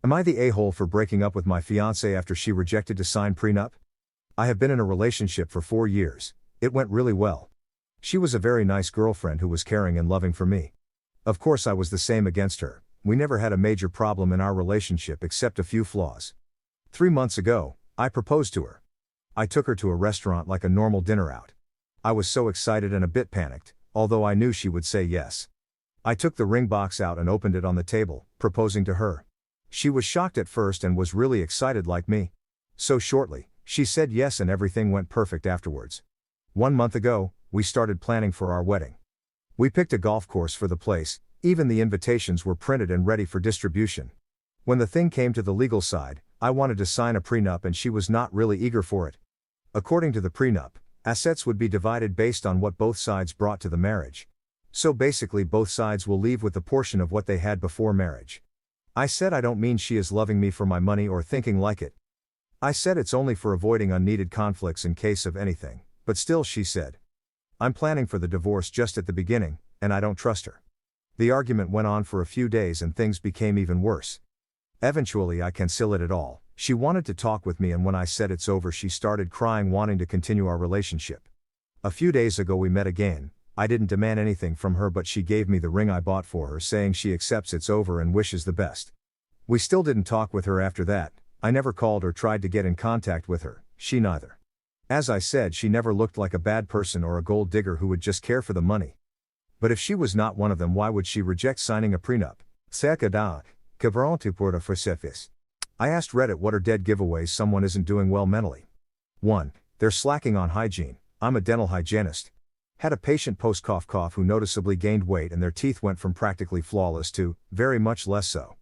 Am I the a-hole for breaking up with my fiancée after she rejected to sign prenup? I have been in a relationship for 4 years. It went really well. She was a very nice girlfriend who was caring and loving for me. Of course I was the same against her. We never had a major problem in our relationship except a few flaws. 3 months ago, I proposed to her. I took her to a restaurant like a normal dinner out. I was so excited and a bit panicked, although I knew she would say yes. I took the ring box out and opened it on the table, proposing to her. She was shocked at first and was really excited like me. So shortly, she said yes and everything went perfect afterwards. 1 month ago, we started planning for our wedding. We picked a golf course for the place, even the invitations were printed and ready for distribution. When the thing came to the legal side, I wanted to sign a prenup and she was not really eager for it. According to the prenup, assets would be divided based on what both sides brought to the marriage. So basically both sides will leave with a portion of what they had before marriage. I said I don't mean she is loving me for my money or thinking like it. I said it's only for avoiding unneeded conflicts in case of anything, but still she said, I'm planning for the divorce just at the beginning, and I don't trust her. The argument went on for a few days and things became even worse. Eventually I canceled it all. She wanted to talk with me and when I said it's over she started crying wanting to continue our relationship. A few days ago we met again. I didn't demand anything from her but she gave me the ring I bought for her saying she accepts it's over and wishes the best. We still didn't talk with her after that. I never called or tried to get in contact with her, she neither. As I said, she never looked like a bad person or a gold digger who would just care for the money. But if she was not one of them, why would she reject signing a prenup? I asked Reddit what are dead giveaways someone isn't doing well mentally. 1. They're slacking on hygiene. I'm a dental hygienist. Had a patient post-cough who noticeably gained weight and their teeth went from practically flawless to very much less so.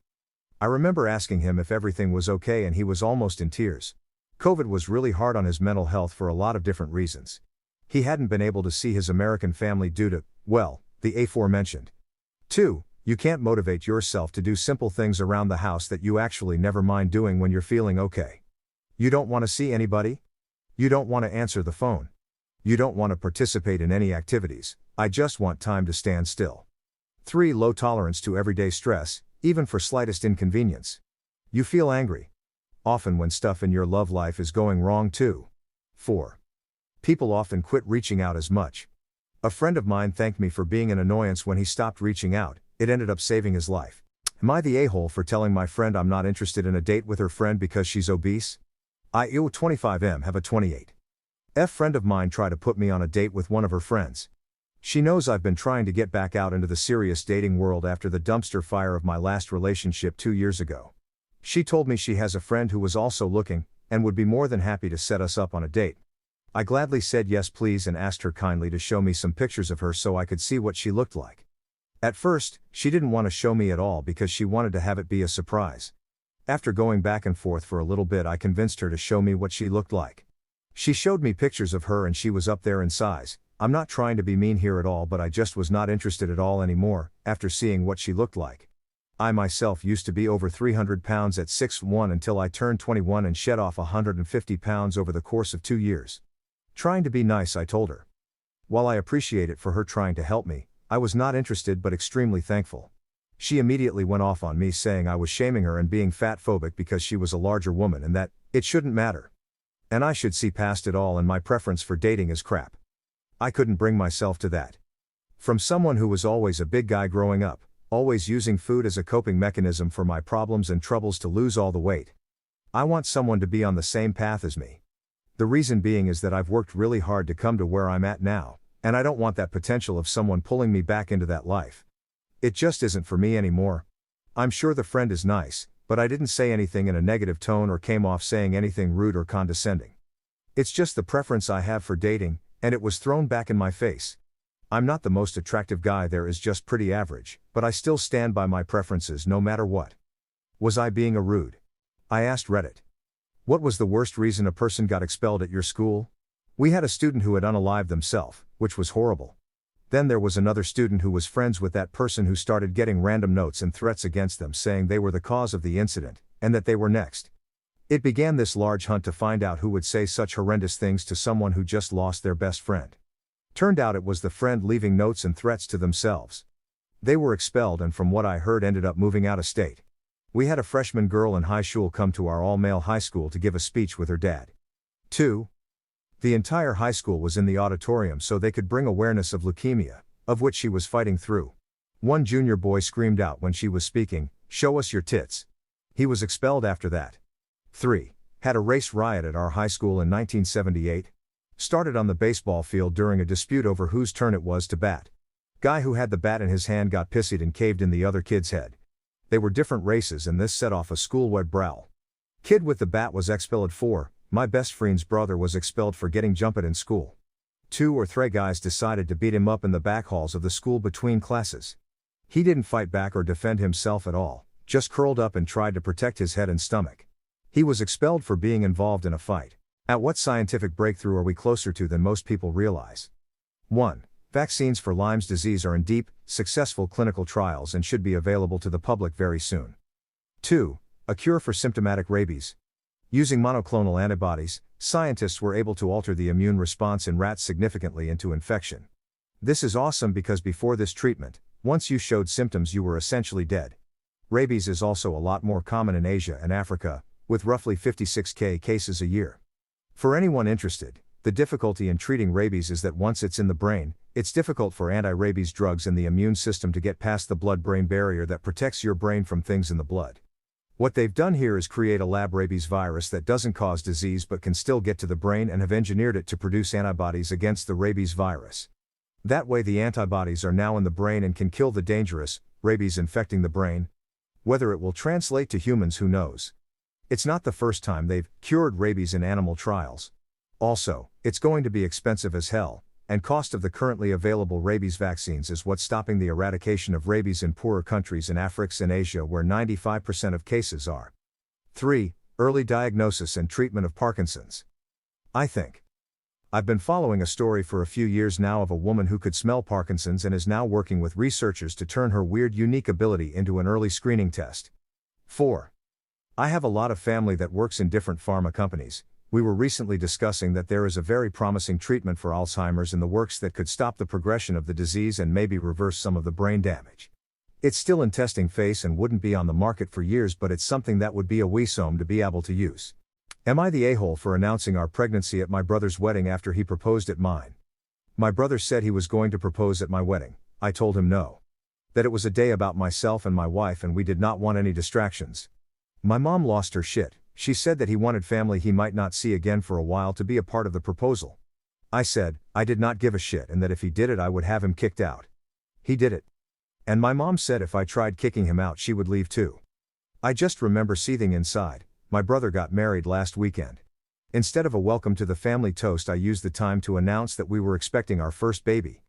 I remember asking him if everything was okay and he was almost in tears. COVID was really hard on his mental health for a lot of different reasons. He hadn't been able to see his American family due to, well, the aforementioned. 2. You can't motivate yourself to do simple things around the house that you actually never mind doing when you're feeling okay. You don't want to see anybody? You don't want to answer the phone. You don't want to participate in any activities. I just want time to stand still. 3. Low tolerance to everyday stress, even for slightest inconvenience. You feel angry. Often when stuff in your love life is going wrong too. 4. People often quit reaching out as much. A friend of mine thanked me for being an annoyance when he stopped reaching out. It ended up saving his life. Am I the a-hole for telling my friend I'm not interested in a date with her friend because she's obese? I 25M have a 28. Friend of mine tried to put me on a date with one of her friends. She knows I've been trying to get back out into the serious dating world after the dumpster fire of my last relationship 2 years ago. She told me she has a friend who was also looking, and would be more than happy to set us up on a date. I gladly said yes please and asked her kindly to show me some pictures of her so I could see what she looked like. At first, she didn't want to show me at all because she wanted to have it be a surprise. After going back and forth for a little bit I convinced her to show me what she looked like. She showed me pictures of her and she was up there in size. I'm not trying to be mean here at all but I just was not interested at all anymore, after seeing what she looked like. I myself used to be over 300 pounds at 6'1" until I turned 21 and shed off 150 pounds over the course of 2 years. Trying to be nice I told her. While I appreciate it for her trying to help me, I was not interested but extremely thankful. She immediately went off on me saying I was shaming her and being fat-phobic because she was a larger woman and that it shouldn't matter. And I should see past it all and my preference for dating is crap. I couldn't bring myself to that. From someone who was always a big guy growing up, always using food as a coping mechanism for my problems and troubles to lose all the weight. I want someone to be on the same path as me. The reason being is that I've worked really hard to come to where I'm at now, and I don't want that potential of someone pulling me back into that life. It just isn't for me anymore. I'm sure the friend is nice, but I didn't say anything in a negative tone or came off saying anything rude or condescending. It's just the preference I have for dating, and it was thrown back in my face. I'm not the most attractive guy there is, just pretty average, but I still stand by my preferences no matter what. Was I being a rude? I asked Reddit. What was the worst reason a person got expelled at your school? We had a student who had unalived themselves, which was horrible. Then there was another student who was friends with that person who started getting random notes and threats against them saying they were the cause of the incident, and that they were next. It began this large hunt to find out who would say such horrendous things to someone who just lost their best friend. Turned out it was the friend leaving notes and threats to themselves. They were expelled and from what I heard ended up moving out of state. We had a freshman girl in high school come to our all-male high school to give a speech with her dad. 2. The entire high school was in the auditorium so they could bring awareness of leukemia, of which she was fighting through. One junior boy screamed out when she was speaking, "Show us your tits." He was expelled after that. 3. Had a race riot at our high school in 1978. Started on the baseball field during a dispute over whose turn it was to bat. Guy who had the bat in his hand got pissed and caved in the other kid's head. They were different races and this set off a school-wide brawl. Kid with the bat was expelled. 4. My best friend's brother was expelled for getting jumped in school. 2 or 3 guys decided to beat him up in the back halls of the school between classes. He didn't fight back or defend himself at all, just curled up and tried to protect his head and stomach. He was expelled for being involved in a fight. At what scientific breakthrough are we closer to than most people realize? 1. Vaccines for Lyme's disease are in deep, successful clinical trials and should be available to the public very soon. 2. A cure for symptomatic rabies. Using monoclonal antibodies, scientists were able to alter the immune response in rats significantly into infection. This is awesome because before this treatment, once you showed symptoms you were essentially dead. Rabies is also a lot more common in Asia and Africa, with roughly 56,000 cases a year. For anyone interested, the difficulty in treating rabies is that once it's in the brain, it's difficult for anti-rabies drugs and the immune system to get past the blood-brain barrier that protects your brain from things in the blood. What they've done here is create a lab rabies virus that doesn't cause disease but can still get to the brain and have engineered it to produce antibodies against the rabies virus. That way the antibodies are now in the brain and can kill the dangerous rabies infecting the brain. Whether it will translate to humans, who knows? It's not the first time they've cured rabies in animal trials. Also, it's going to be expensive as hell, and cost of the currently available rabies vaccines is what's stopping the eradication of rabies in poorer countries in Africa and Asia where 95% of cases are. 3. Early diagnosis and treatment of Parkinson's. I've been following a story for a few years now of a woman who could smell Parkinson's and is now working with researchers to turn her weird unique ability into an early screening test. 4. I have a lot of family that works in different pharma companies. We were recently discussing that there is a very promising treatment for Alzheimer's in the works that could stop the progression of the disease and maybe reverse some of the brain damage. It's still in testing phase and wouldn't be on the market for years, but it's something that would be a wisdom to be able to use. Am I the a-hole for announcing our pregnancy at my brother's wedding after he proposed at mine? My brother said he was going to propose at my wedding. I told him no. That it was a day about myself and my wife and we did not want any distractions. My mom lost her shit. She said that he wanted family he might not see again for a while to be a part of the proposal. I said, I did not give a shit and that if he did it I would have him kicked out. He did it. And my mom said if I tried kicking him out she would leave too. I just remember seething inside. My brother got married last weekend. Instead of a welcome to the family toast I used the time to announce that we were expecting our first baby.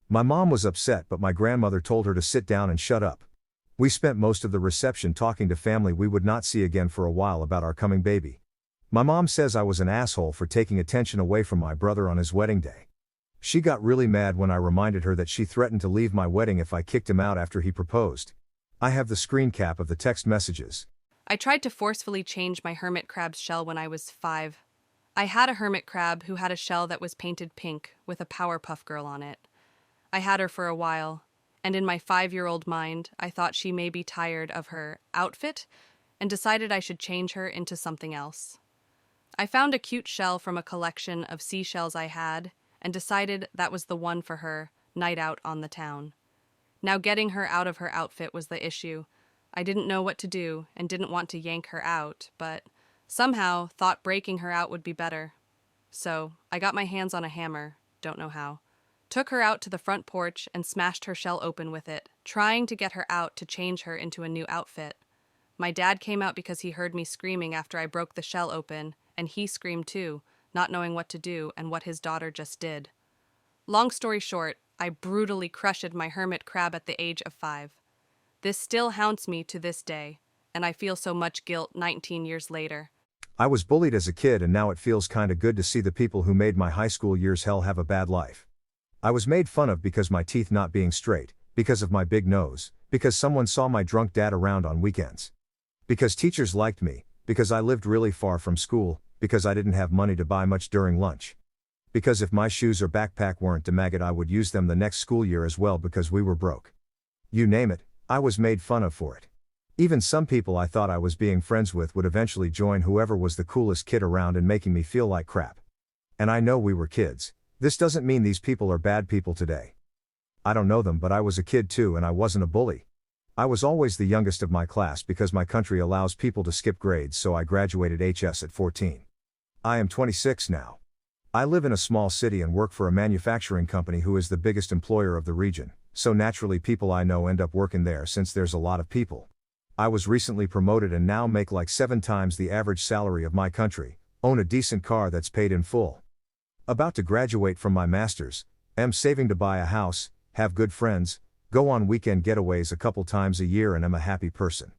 My mom was upset but my grandmother told her to sit down and shut up. We spent most of the reception talking to family we would not see again for a while about our coming baby. My mom says I was an asshole for taking attention away from my brother on his wedding day. She got really mad when I reminded her that she threatened to leave my wedding if I kicked him out after he proposed. I have the screen cap of the text messages. I tried to forcefully change my hermit crab's shell when I was 5. I had a hermit crab who had a shell that was painted pink with a Powerpuff Girl on it. I had her for a while, and in my 5-year-old mind, I thought she may be tired of her outfit and decided I should change her into something else. I found a cute shell from a collection of seashells I had and decided that was the one for her night out on the town. Now getting her out of her outfit was the issue. I didn't know what to do and didn't want to yank her out, but somehow thought breaking her out would be better. So I got my hands on a hammer, don't know how, took her out to the front porch and smashed her shell open with it, trying to get her out to change her into a new outfit. My dad came out because he heard me screaming after I broke the shell open, and he screamed too, not knowing what to do and what his daughter just did. Long story short, I brutally crushed my hermit crab at the age of 5. This still haunts me to this day, and I feel so much guilt 19 years later. I was bullied as a kid and now it feels kinda good to see the people who made my high school years hell have a bad life. I was made fun of because my teeth not being straight, because of my big nose, because someone saw my drunk dad around on weekends. Because teachers liked me, because I lived really far from school, because I didn't have money to buy much during lunch. Because if my shoes or backpack weren't damaged I would use them the next school year as well because we were broke. You name it, I was made fun of for it. Even some people I thought I was being friends with would eventually join whoever was the coolest kid around and making me feel like crap. And I know we were kids. This doesn't mean these people are bad people today. I don't know them, but I was a kid too, and I wasn't a bully. I was always the youngest of my class because my country allows people to skip grades, so I graduated HS at 14. I am 26 now. I live in a small city and work for a manufacturing company who is the biggest employer of the region, so naturally people I know end up working there since there's a lot of people. I was recently promoted and now make like 7 times the average salary of my country, own a decent car that's paid in full. About to graduate from my master's, am saving to buy a house, have good friends, go on weekend getaways a couple times a year, and am a happy person.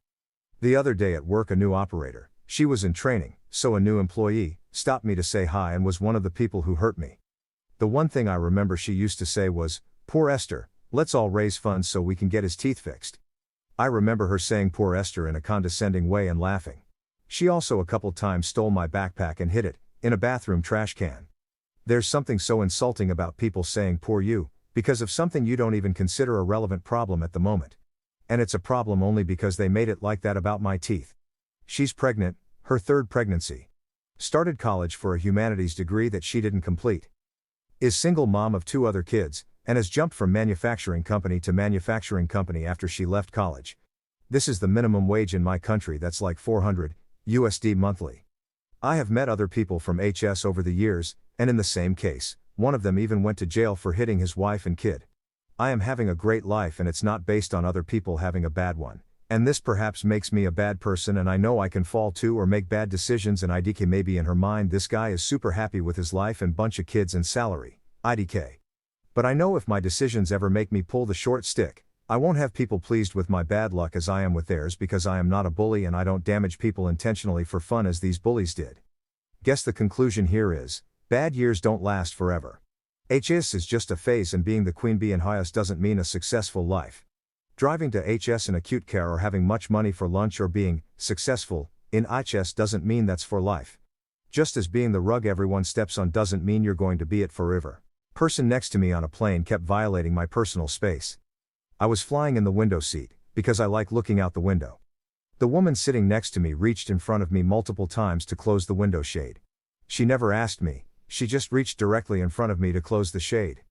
The other day at work, a new operator, she was in training, so a new employee, stopped me to say hi and was one of the people who hurt me. The one thing I remember she used to say was, "Poor Esther, let's all raise funds so we can get his teeth fixed." I remember her saying "poor Esther" in a condescending way and laughing. She also a couple times stole my backpack and hid it in a bathroom trash can. There's something so insulting about people saying "poor you" because of something you don't even consider a relevant problem at the moment. And it's a problem only because they made it like that about my teeth. She's pregnant, her 3rd pregnancy. Started college for a humanities degree that she didn't complete. Is single mom of 2 other kids, and has jumped from manufacturing company to manufacturing company after she left college. This is the minimum wage in my country, that's like $400 USD monthly. I have met other people from HS over the years, and in the same case, one of them even went to jail for hitting his wife and kid. I am having a great life and it's not based on other people having a bad one, and this perhaps makes me a bad person, and I know I can fall too or make bad decisions, and IDK maybe in her mind this guy is super happy with his life and bunch of kids and salary, IDK. But I know if my decisions ever make me pull the short stick, I won't have people pleased with my bad luck as I am with theirs, because I am not a bully and I don't damage people intentionally for fun as these bullies did. Guess the conclusion here is, bad years don't last forever. HS is just a phase, and being the queen bee in HS doesn't mean a successful life. Driving to HS in a cute car or having much money for lunch or being successful in HS doesn't mean that's for life. Just as being the rug everyone steps on doesn't mean you're going to be it forever. Person next to me on a plane kept violating my personal space. I was flying in the window seat, because I like looking out the window. The woman sitting next to me reached in front of me multiple times to close the window shade. She never asked me, she just reached directly in front of me to close the shade.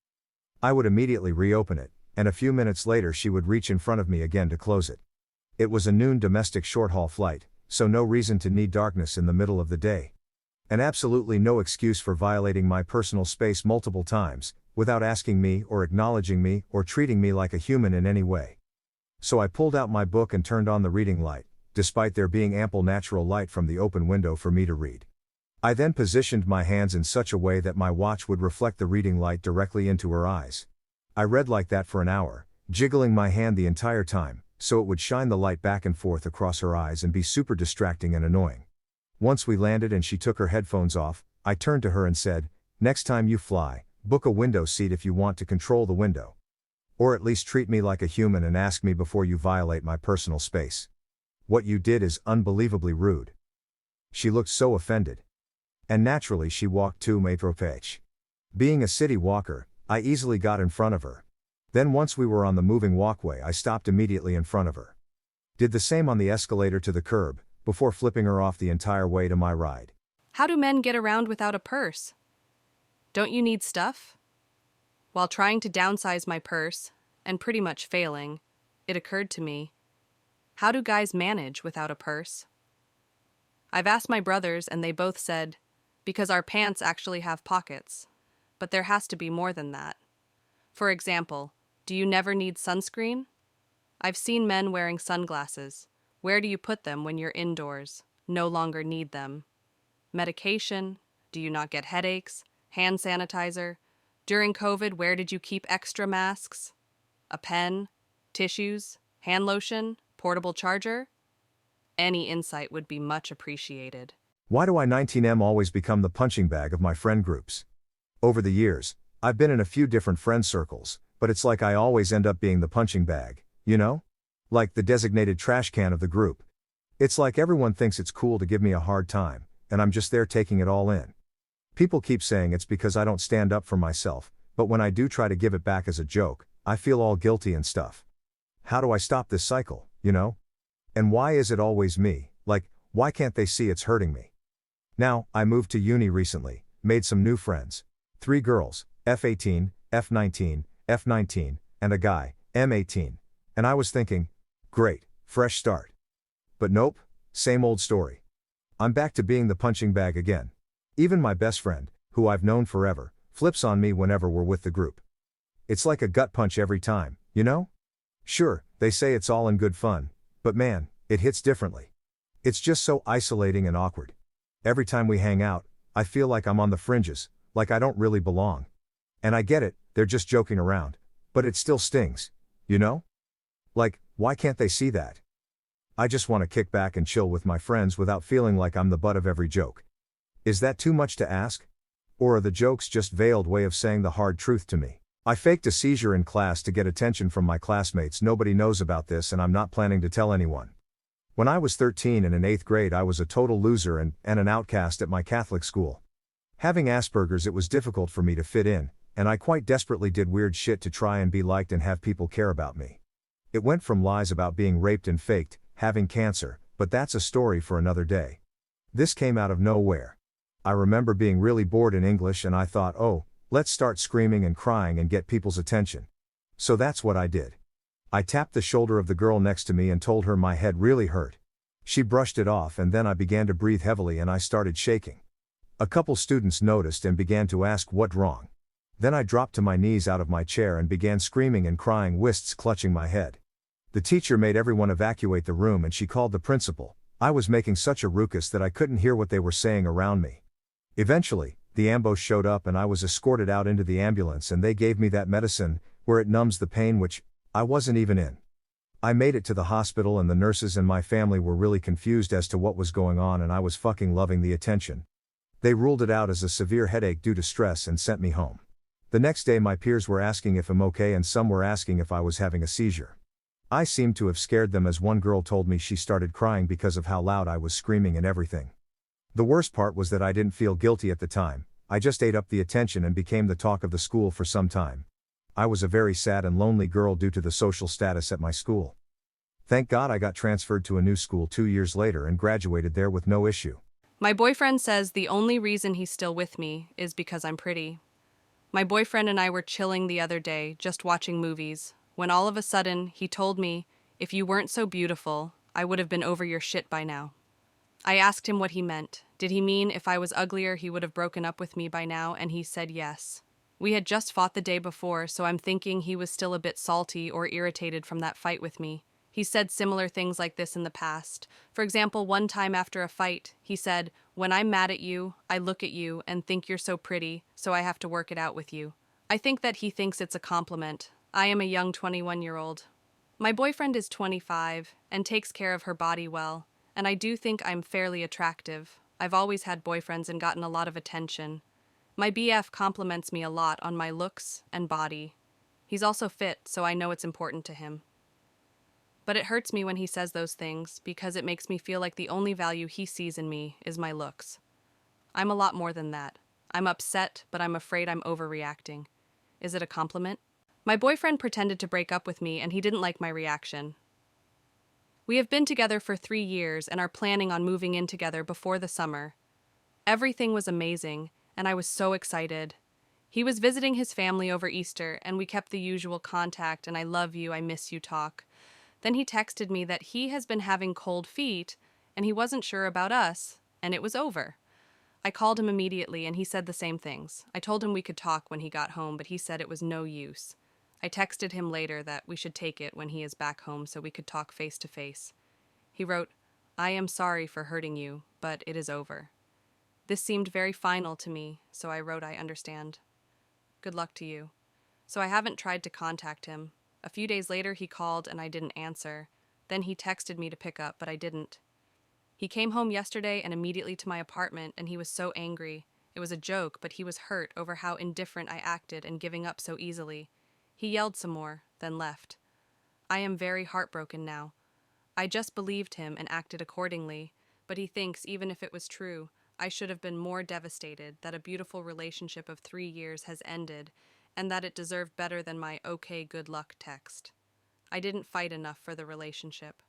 I would immediately reopen it, and a few minutes later she would reach in front of me again to close it. It was a noon domestic short-haul flight, so no reason to need darkness in the middle of the day. And absolutely no excuse for violating my personal space multiple times, without asking me or acknowledging me or treating me like a human in any way. So I pulled out my book and turned on the reading light, despite there being ample natural light from the open window for me to read. I then positioned my hands in such a way that my watch would reflect the reading light directly into her eyes. I read like that for an hour, jiggling my hand the entire time, so it would shine the light back and forth across her eyes and be super distracting and annoying. Once we landed and she took her headphones off, I turned to her and said, "Next time you fly, book a window seat if you want to control the window. Or at least treat me like a human and ask me before you violate my personal space. What you did is unbelievably rude." She looked so offended. And naturally she walked 2 metro page. Being a city walker, I easily got in front of her. Then once we were on the moving walkway, I stopped immediately in front of her. Did the same on the escalator to the curb, before flipping her off the entire way to my ride. How do men get around without a purse? Don't you need stuff? While trying to downsize my purse, and pretty much failing, it occurred to me, how do guys manage without a purse? I've asked my brothers and they both said, because our pants actually have pockets. But there has to be more than that. For example, do you never need sunscreen? I've seen men wearing sunglasses. Where do you put them when you're indoors? No longer need them. Medication? Do you not get headaches? Hand sanitizer? During COVID, where did you keep extra masks? A pen? Tissues? Hand lotion? Portable charger? Any insight would be much appreciated. Why do I 19M always become the punching bag of my friend groups? Over the years, I've been in a few different friend circles, but it's like I always end up being the punching bag, you know? Like the designated trash can of the group. It's like everyone thinks it's cool to give me a hard time, and I'm just there taking it all in. People keep saying it's because I don't stand up for myself, but when I do try to give it back as a joke, I feel all guilty and stuff. How do I stop this cycle, you know? And why is it always me? Like, why can't they see it's hurting me? Now, I moved to uni recently, made some new friends. 3 girls, F18, F19, F19, and a guy, M18. And I was thinking, great, fresh start. But nope, same old story. I'm back to being the punching bag again. Even my best friend, who I've known forever, flips on me whenever we're with the group. It's like a gut punch every time, you know? Sure, they say it's all in good fun, but man, it hits differently. It's just so isolating and awkward. Every time we hang out, I feel like I'm on the fringes, like I don't really belong. And I get it, they're just joking around, but it still stings, you know? Like, why can't they see that? I just want to kick back and chill with my friends without feeling like I'm the butt of every joke. Is that too much to ask? Or are the jokes just veiled way of saying the hard truth to me? I faked a seizure in class to get attention from my classmates. Nobody knows about this and I'm not planning to tell anyone. When I was 13 and in 8th grade I was a total loser and an outcast at my Catholic school. Having Asperger's, it was difficult for me to fit in, and I quite desperately did weird shit to try and be liked and have people care about me. It went from lies about being raped and faked, having cancer, but that's a story for another day. This came out of nowhere. I remember being really bored in English and I thought, oh, let's start screaming and crying and get people's attention. So that's what I did. I tapped the shoulder of the girl next to me and told her my head really hurt. She brushed it off and then I began to breathe heavily and I started shaking. A couple students noticed and began to ask what's wrong. Then I dropped to my knees out of my chair and began screaming and crying, wrists clutching my head. The teacher made everyone evacuate the room and she called the principal. I was making such a ruckus that I couldn't hear what they were saying around me. Eventually, the ambush showed up and I was escorted out into the ambulance and they gave me that medicine, where it numbs the pain, which I wasn't even in. I made it to the hospital and the nurses and my family were really confused as to what was going on and I was fucking loving the attention. They ruled it out as a severe headache due to stress and sent me home. The next day my peers were asking if I'm okay and some were asking if I was having a seizure. I seemed to have scared them as one girl told me she started crying because of how loud I was screaming and everything. The worst part was that I didn't feel guilty at the time, I just ate up the attention and became the talk of the school for some time. I was a very sad and lonely girl due to the social status at my school. Thank God I got transferred to a new school 2 years later and graduated there with no issue. My boyfriend says the only reason he's still with me is because I'm pretty. My boyfriend and I were chilling the other day, just watching movies, when all of a sudden he told me, if you weren't so beautiful, I would have been over your shit by now. I asked him what he meant. Did he mean if I was uglier he would have broken up with me by now, and he said yes. We had just fought the day before, so I'm thinking he was still a bit salty or irritated from that fight with me. He said similar things like this in the past. For example, one time after a fight, he said, when I'm mad at you, I look at you and think you're so pretty, so I have to work it out with you. I think that he thinks it's a compliment. I am a young 21-year-old. My boyfriend is 25 and takes care of her body well, and I do think I'm fairly attractive. I've always had boyfriends and gotten a lot of attention. My BF compliments me a lot on my looks and body. He's also fit, so I know it's important to him. But it hurts me when he says those things because it makes me feel like the only value he sees in me is my looks. I'm a lot more than that. I'm upset, but I'm afraid I'm overreacting. Is it a compliment? My boyfriend pretended to break up with me and he didn't like my reaction. We have been together for 3 years and are planning on moving in together before the summer. Everything was amazing, and I was so excited. He was visiting his family over Easter, and we kept the usual contact and I love you, I miss you talk. Then he texted me that he has been having cold feet, and he wasn't sure about us, and it was over. I called him immediately, and he said the same things. I told him we could talk when he got home, but he said it was no use. I texted him later that we should take it when he is back home so we could talk face to face. He wrote, I am sorry for hurting you, but it is over. This seemed very final to me, so I wrote I understand. Good luck to you. So I haven't tried to contact him. A few days later he called and I didn't answer. Then he texted me to pick up, but I didn't. He came home yesterday and immediately to my apartment, and he was so angry. It was a joke, but he was hurt over how indifferent I acted and giving up so easily. He yelled some more, then left. I am very heartbroken now. I just believed him and acted accordingly, but he thinks even if it was true, I should have been more devastated that a beautiful relationship of 3 years has ended and that it deserved better than my okay good luck text. I didn't fight enough for the relationship.